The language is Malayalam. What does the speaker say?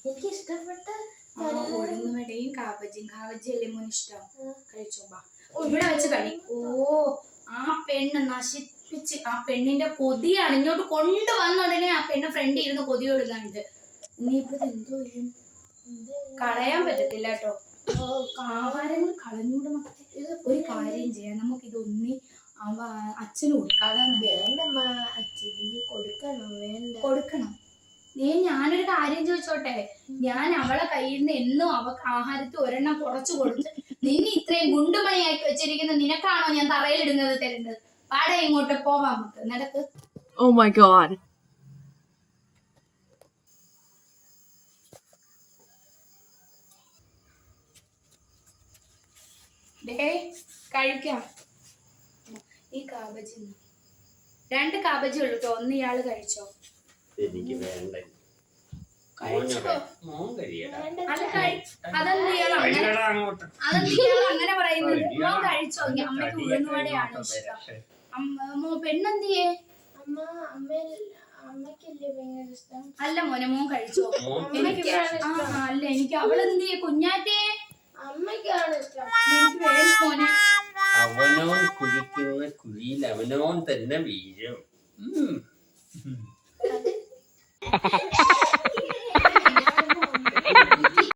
എനിക്ക് ഇഷ്ടപ്പെട്ട ഉഴുന്നുവടയും കാബജിയും. കാബജിയല്ലേ മോന് ഇഷ്ടം? കഴിച്ചോമ്പാ, ഇവിടെ വെച്ച് കഴി. ഓ, ആ പെണ്ണ് നശിപ്പിച്ച്, ആ പെണ്ണിന്റെ കൊതിയാണ് ഇങ്ങോട്ട് കൊണ്ടുവന്ന ഉടനെ ആ പെണ്ണ് ഫ്രണ്ട് ഇരുന്ന് കൊതി കൊടുക്കുന്നുണ്ട്. ഇനിയിപ്പോ എന്തോ ചെയ്യും? കളയാൻ പറ്റത്തില്ല കേട്ടോ, ആഹാരങ്ങൾ കളഞ്ഞൂടെ മക്കളെ. ഒരു കാര്യം ചെയ്യാം, നമുക്ക് ഇതൊന്നി അച്ഛന് കൊടുക്കാതെ. കൊടുക്കണം. ഞാനൊരു കാര്യം ചോദിച്ചോട്ടെ, ഞാൻ അവളെ കയ്യിൽ നിന്ന് എന്നും അവക്ക് ആഹാരത്തിൽ ഒരെണ്ണം കുറച്ച് കൊടുത്ത് നിന്നെ ഇത്രയും ഗുണ്ടുമണിയാക്കി വെച്ചിരിക്കുന്ന നിനക്കാണോ ഞാൻ തറയിലിടുന്നത് തരുന്നത്? പാടെ ഇങ്ങോട്ട് പോവാം, നമുക്ക് നടക്ക്. Oh my god. കഴിക്കാം. ഈ കാബജി 2 കാബജി ഉള്ളു കേട്ടോ, ഒന്ന് ഇയാള് കഴിച്ചോ. എനിക്ക് വേണ്ട. അതെന്ത് ഇയാൾ അങ്ങനെ പറയുന്നത്? മോൻ കഴിച്ചോ? അമ്മയ്ക്ക് ഉഴുന്നുവടയാണ് ഇഷ്ടം. പെണ്ണെന്തിയേ? അല്ല മോനെ, മോൻ കഴിച്ചോ? അല്ല, എനിക്ക് അവളെന്തിയേ? കുഞ്ഞാറ്റേ, അമ്മയ്ക്കാണ് ഇഷ്ടം. എനിക്ക് വേണ്ട മോനെ. അവനോൻ കുഴിക്കുന്ന കുഴിയിൽ അവനോൻ തന്നെ വീഴും.